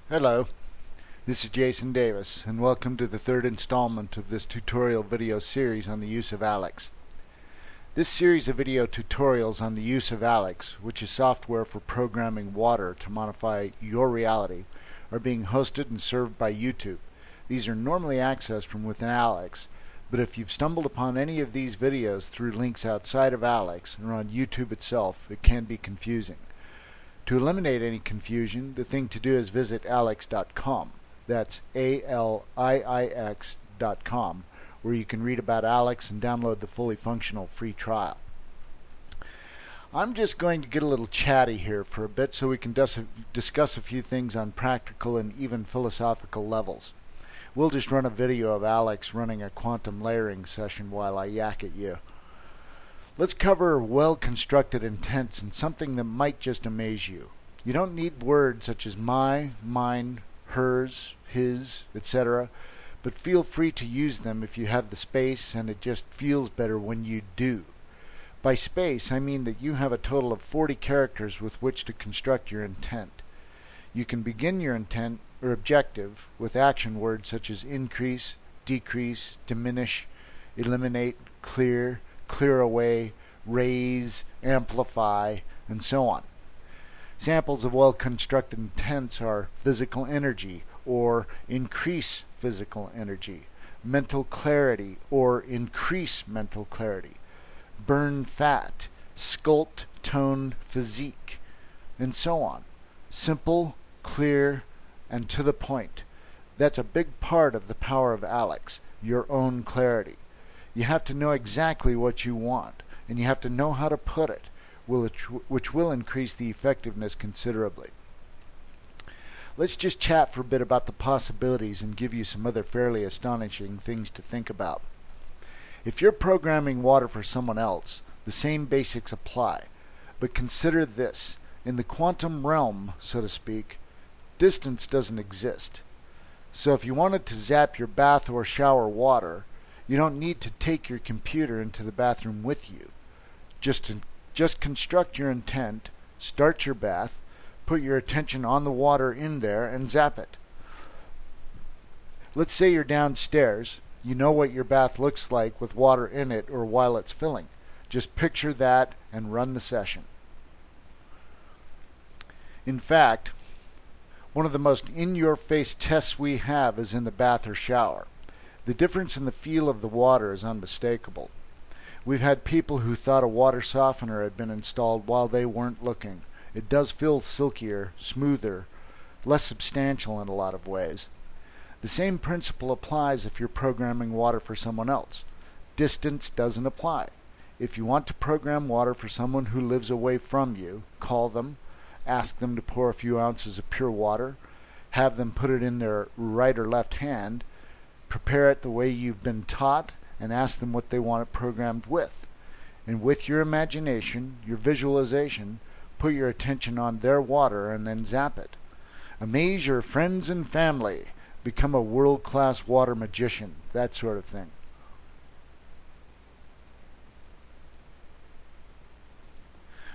Hello, this is Jason Davis, and welcome to the third installment of this tutorial video series on the use of ALIIX. This series of video tutorials on the use of ALIIX, which is software for programming water to modify your reality, are being hosted and served by YouTube. These are normally accessed from within ALIIX, but if you've stumbled upon any of these videos through links outside of ALIIX or on YouTube itself, it can be confusing. To eliminate any confusion, the thing to do is visit ALIIX.com. That's ALIIX.com, where you can read about ALIIX and download the fully functional free trial. I'm just going to get a little chatty here for a bit so we can discuss a few things on practical and even philosophical levels. We'll just run a video of ALIIX running a quantum layering session while I yak at you. Let's cover well-constructed intents and something that might just amaze you. You don't need words such as my, mine, hers, his, etc., but feel free to use them if you have the space, and it just feels better when you do. By space, I mean that you have a total of 40 characters with which to construct your intent. You can begin your intent or objective with action words such as increase, decrease, diminish, eliminate, clear, clear away, raise, amplify, and so on. Samples of well-constructed intents are physical energy, or increase physical energy, mental clarity, or increase mental clarity, burn fat, sculpt tone physique, and so on. Simple, clear, and to the point. That's a big part of the power of ALIIX, your own clarity. You have to know exactly what you want, and you have to know how to put it, which will increase the effectiveness considerably. Let's just chat for a bit about the possibilities and give you some other fairly astonishing things to think about. If you're programming water for someone else, the same basics apply, but consider this. In the quantum realm, so to speak, distance doesn't exist. So if you wanted to zap your bath or shower water, you don't need to take your computer into the bathroom with you. Just construct your intent, start your bath, put your attention on the water in there, and zap it. Let's say you're downstairs. You know what your bath looks like with water in it or while it's filling. Just picture that and run the session. In fact, one of the most in-your-face tests we have is in the bath or shower. The difference in the feel of the water is unmistakable. We've had people who thought a water softener had been installed while they weren't looking. It does feel silkier, smoother, less substantial in a lot of ways. The same principle applies if you're programming water for someone else. Distance doesn't apply. If you want to program water for someone who lives away from you, call them, ask them to pour a few ounces of pure water, have them put it in their right or left hand, prepare it the way you've been taught, and ask them what they want it programmed with. And with your imagination, your visualization, put your attention on their water and then zap it. Amaze your friends and family. Become a world-class water magician. That sort of thing.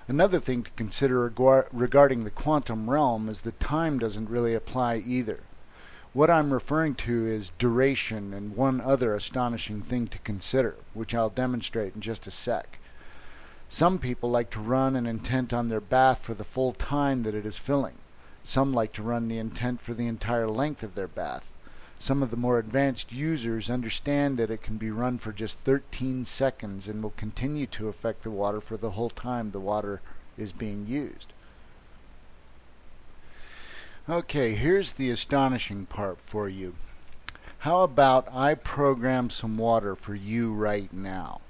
Another thing to consider regarding the quantum realm is that time doesn't really apply either. What I'm referring to is duration and one other astonishing thing to consider, which I'll demonstrate in just a sec. Some people like to run an intent on their bath for the full time that it is filling. Some like to run the intent for the entire length of their bath. Some of the more advanced users understand that it can be run for just 13 seconds and will continue to affect the water for the whole time the water is being used. Okay, here's the astonishing part for you. How about I program some water for you right now?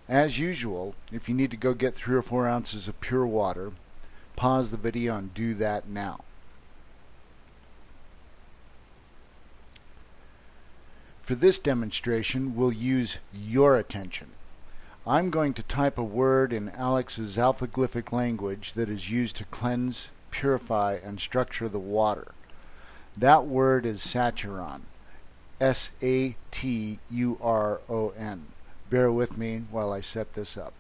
As usual, if you need to go get 3 or 4 ounces of pure water, pause the video and do that now. For this demonstration, we'll use your attention. I'm going to type a word in ALIIX's alpha-glyphic language that is used to cleanse, purify, and structure the water. That word is saturon. S-A-T-U-R-O-N. Bear with me while I set this up.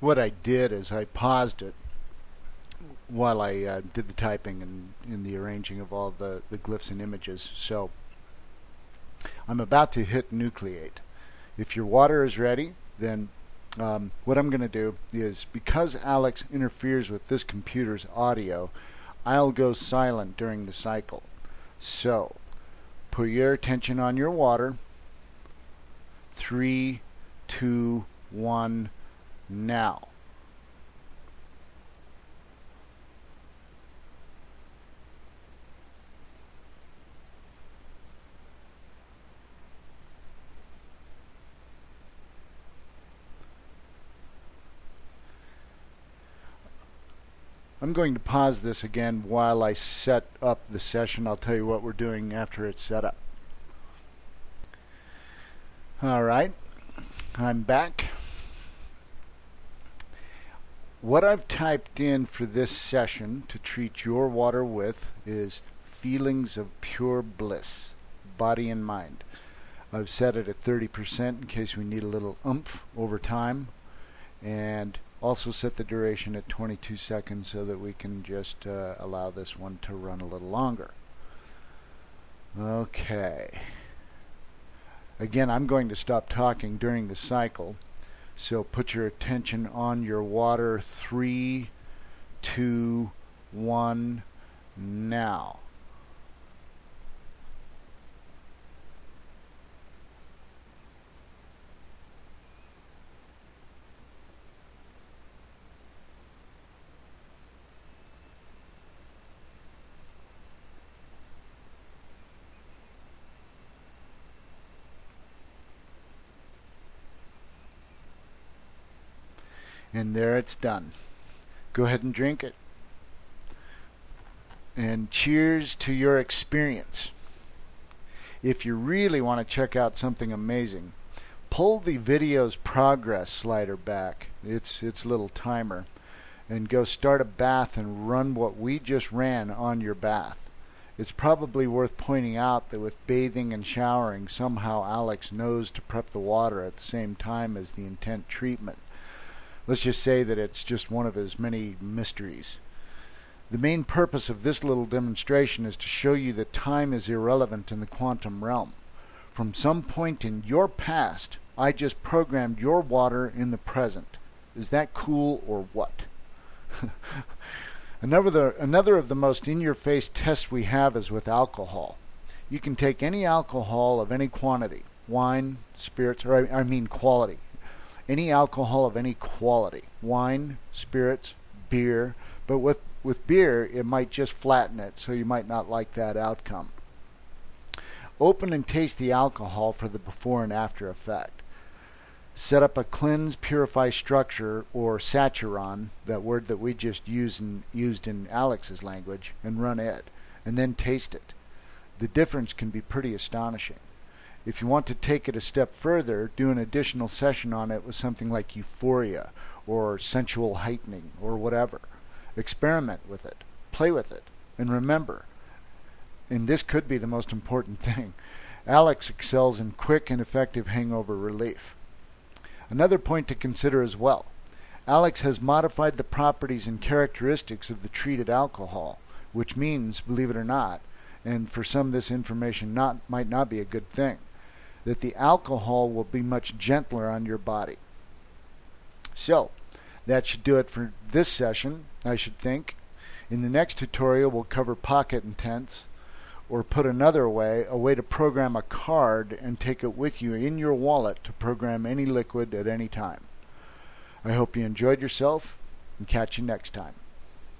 what I did is I paused it while I did the typing and in the arranging of all the glyphs and images. So I'm about to hit nucleate. If your water is ready, then what I'm going to do is, because ALIIX interferes with this computer's audio, I'll go silent during the cycle. So put your attention on your water. 3, 2, 1, now. I'm going to pause this again while I set up the session. I'll tell you what we're doing after it's set up. Alright, I'm back. What I've typed in for this session to treat your water with is feelings of pure bliss, body and mind. I've set it at 30% in case we need a little oomph over time, and also set the duration at 22 seconds so that we can just allow this one to run a little longer. Okay. Again, I'm going to stop talking during the cycle, so put your attention on your water. 3, 2, 1, now. And there it's done. Go ahead and drink it. And cheers to your experience. If you really want to check out something amazing, pull the video's progress slider back, its little timer, and go start a bath and run what we just ran on your bath. It's probably worth pointing out that with bathing and showering, somehow ALIIX knows to prep the water at the same time as the intent treatment. Let's just say that it's just one of his many mysteries. The main purpose of this little demonstration is to show you that time is irrelevant in the quantum realm. From some point in your past, I just programmed your water in the present. Is that cool or what? Another of the most in-your-face tests we have is with alcohol. You can take any alcohol of any quantity, wine, spirits, or I mean quality. Any alcohol of any quality, wine, spirits, beer, but with beer it might just flatten it, so you might not like that outcome. Open and taste the alcohol for the before and after effect. Set up a cleanse, purify structure, or saturon, that word that we just used in ALIIX's language, and run it, and then taste it. The difference can be pretty astonishing. If you want to take it a step further, do an additional session on it with something like euphoria or sensual heightening or whatever. Experiment with it, play with it, and remember, and this could be the most important thing, ALIIX excels in quick and effective hangover relief. Another point to consider as well, ALIIX has modified the properties and characteristics of the treated alcohol, which means, believe it or not, and for some this information might not be a good thing, that the alcohol will be much gentler on your body. So, that should do it for this session, I should think. In the next tutorial we'll cover pocket intents, or put another way, a way to program a card and take it with you in your wallet to program any liquid at any time. I hope you enjoyed yourself, and catch you next time.